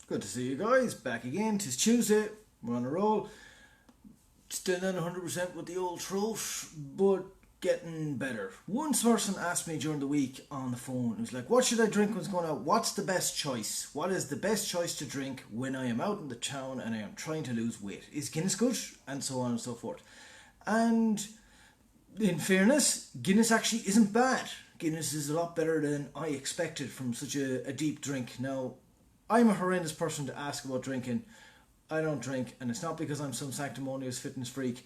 Good to see you guys. Back again. 'Tis Tuesday. We're on a roll. Still not 100% with the old throat, but getting better. One person asked me during the week on the phone, he was like, what should I drink when it's going out? What's the best choice? What is the best choice to drink when I am out in the town and I am trying to lose weight? Is Guinness good? And so on and so forth. And in fairness, Guinness actually isn't bad. Guinness is a lot better than I expected from such a deep drink. Now, I'm a horrendous person to ask about drinking. I don't drink, and it's not because I'm some sanctimonious fitness freak.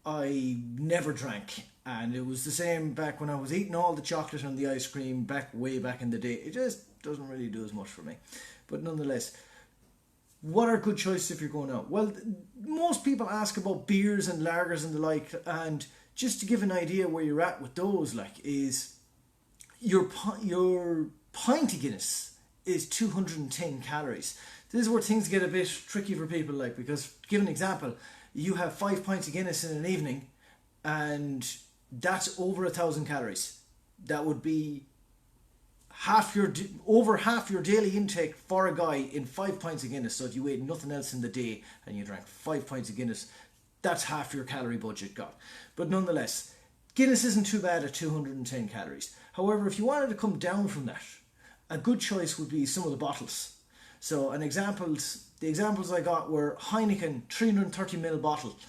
I never drank, and it was the same back when I was eating all the chocolate and the ice cream way back in the day. It just doesn't really do as much for me. But nonetheless, what are good choices if you're going out? Well, most people ask about beers and lagers and the like, and just to give an idea where you're at with those, is your pint of Guinness is 210 calories. This is where things get a bit tricky for people, because to give an example, you have 5 pints of Guinness in an evening, and that's over 1,000 calories. That would be over half your daily intake for a guy in 5 pints of Guinness. So if you ate nothing else in the day and you drank 5 pints of Guinness, that's half your calorie budget gone. But nonetheless, Guinness isn't too bad at 210 calories. However, if you wanted to come down from that, a good choice would be some of the bottles. So the examples I got were Heineken 330ml bottle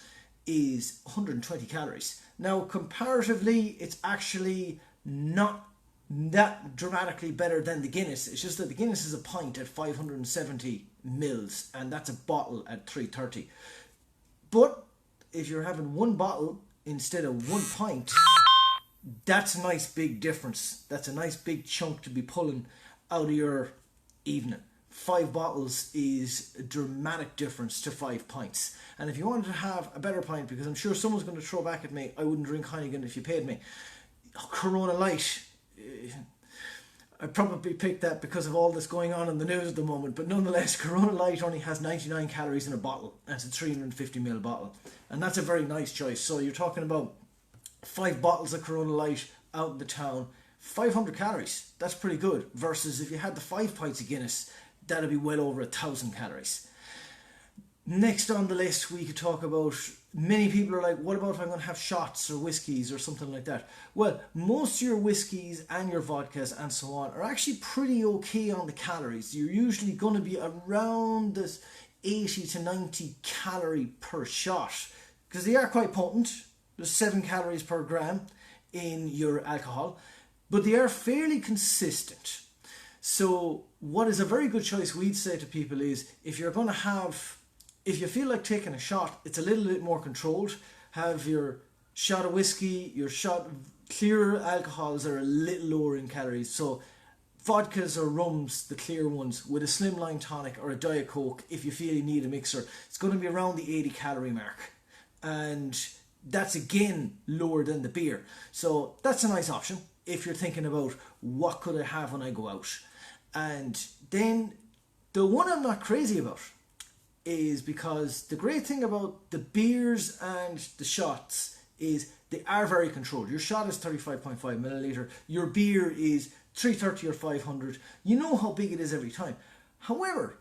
is 120 calories. Now, comparatively, it's actually not that dramatically better than the Guinness. It's just that the Guinness is a pint at 570 mils, and that's a bottle at 330. But if you're having one bottle instead of one pint, that's a nice big difference. That's a nice big chunk to be pulling out of your evening. 5 bottles is a dramatic difference to 5 pints. And if you wanted to have a better pint, because I'm sure someone's going to throw back at me, I wouldn't drink Heineken if you paid me. Corona Light. I probably picked that because of all that's going on in the news at the moment, but nonetheless, Corona Light only has 99 calories in a bottle, and it's a 350ml bottle. And that's a very nice choice. So you're talking about 5 bottles of Corona Light out in the town, 500 calories. That's pretty good. Versus if you had the 5 pints of Guinness, that'd be well over 1,000 calories. Next on the list, we could talk about, many people are like, what about if I'm going to have shots or whiskies or something like that? Well, most of your whiskies and your vodkas and so on are actually pretty okay on the calories. You're usually going to be around this 80 to 90 calorie per shot, because they are quite potent. There's 7 calories per gram in your alcohol, but they are fairly consistent. So what is a very good choice we'd say to people is, if you feel like taking a shot, it's a little bit more controlled. Have your shot of whiskey, your shot of clear alcohols are a little lower in calories. So vodkas or rums, the clear ones, with a slimline tonic or a Diet Coke, if you feel you need a mixer, it's going to be around the 80 calorie mark. And that's again lower than the beer. So that's a nice option if you're thinking about what could I have when I go out. And then the one I'm not crazy about is, because the great thing about the beers and the shots is they are very controlled. Your shot is 35.5 milliliter. Your beer is 330 or 500. You know how big it is every time. However,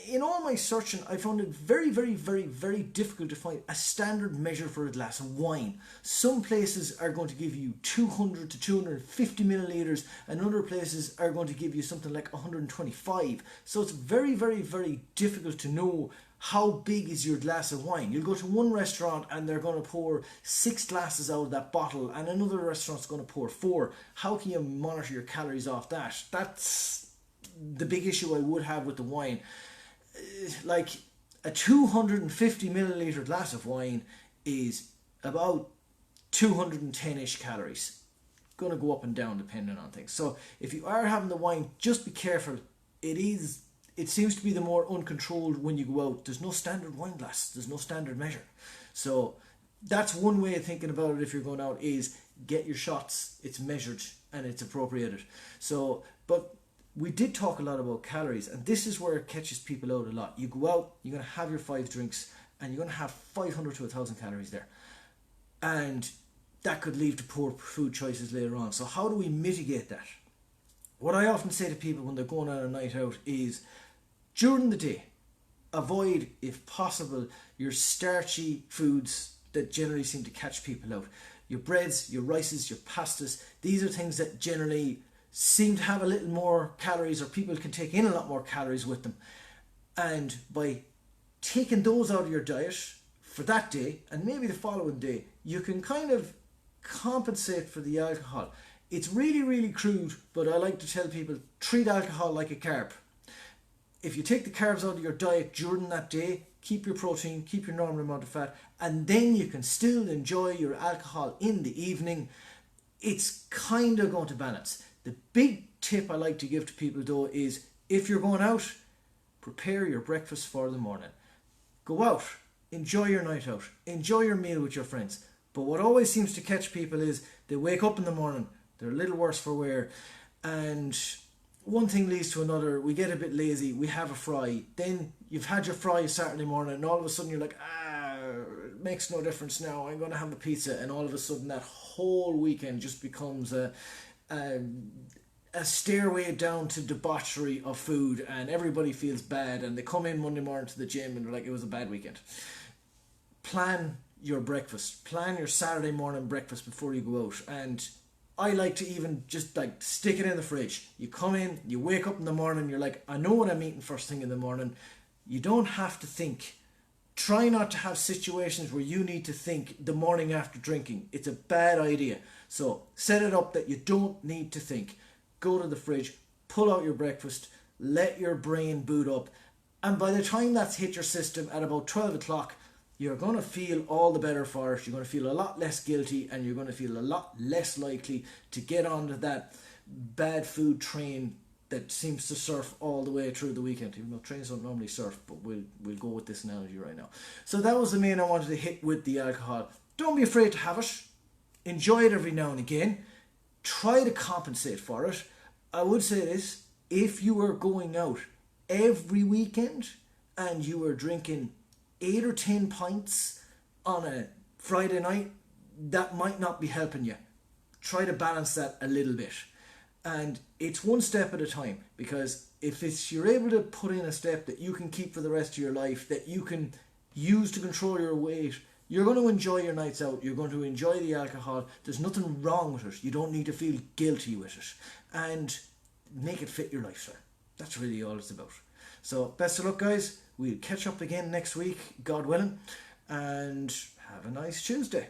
in all my searching, I found it very, very, very, very difficult to find a standard measure for a glass of wine. Some places are going to give you 200 to 250 milliliters, and other places are going to give you something like 125. So it's very, very, very difficult to know how big is your glass of wine. You'll go to one restaurant and they're going to pour 6 glasses out of that bottle, and another restaurant's going to pour 4. How can you monitor your calories off that? That's the big issue I would have with the wine. Like a 250 milliliter glass of wine is about 210-ish calories. Going to go up and down depending on things. So if you are having the wine, just be careful. It seems to be the more uncontrolled when you go out. There's no standard wine glass. There's no standard measure. So that's one way of thinking about it if you're going out, is get your shots. It's measured and it's appropriated. So, but we did talk a lot about calories, and this is where it catches people out a lot. You go out, you're going to have your 5 drinks, and you're going to have 500 to 1,000 calories there. And that could lead to poor food choices later on. So how do we mitigate that? What I often say to people when they're going on a night out is, During the day, avoid, if possible, your starchy foods that generally seem to catch people out. Your breads, your rices, your pastas, these are things that generally seem to have a little more calories, or people can take in a lot more calories with them. And by taking those out of your diet for that day and maybe the following day, you can kind of compensate for the alcohol. It's really, really crude, but I like to tell people, treat alcohol like a carb. If you take the carbs out of your diet during that day, keep your protein, keep your normal amount of fat, and then you can still enjoy your alcohol in the evening. It's kind of going to balance. The big tip I like to give to people though is, if you're going out, prepare your breakfast for the morning. Go out, enjoy your night out, enjoy your meal with your friends. But what always seems to catch people is they wake up in the morning, they're a little worse for wear, and one thing leads to another. We get a bit lazy, we have a fry, then you've had your fry Saturday morning, and all of a sudden you're like, it makes no difference now, I'm going to have a pizza, and all of a sudden that whole weekend just becomes a stairway down to debauchery of food, and everybody feels bad, and they come in Monday morning to the gym and they're like, it was a bad weekend. Plan your breakfast, plan your Saturday morning breakfast before you go out. And I like to even just like stick it in the fridge. You come in, you wake up in the morning, you're like, I know what I'm eating first thing in the morning. You don't have to think. Try not to have situations where you need to think the morning after drinking. It's a bad idea. So set it up that you don't need to think. Go to the fridge, pull out your breakfast, let your brain boot up, and by the time that's hit your system at about 12 o'clock, you're going to feel all the better for it. You're going to feel a lot less guilty, and you're going to feel a lot less likely to get onto that bad food train that seems to surf all the way through the weekend. Even though trains don't normally surf, but we'll go with this analogy right now. So that was the main I wanted to hit with the alcohol. Don't be afraid to have it. Enjoy it every now and again. Try to compensate for it. I would say this, if you were going out every weekend and you were drinking 8 or 10 pints on a Friday night, that might not be helping you. Try to balance that a little bit. And it's one step at a time, because if you're able to put in a step that you can keep for the rest of your life, that you can use to control your weight, you're going to enjoy your nights out, you're going to enjoy the alcohol, there's nothing wrong with it, you don't need to feel guilty with it, and make it fit your lifestyle. That's really all it's about. So best of luck, guys. We'll catch up again next week, God willing, and have a nice Tuesday.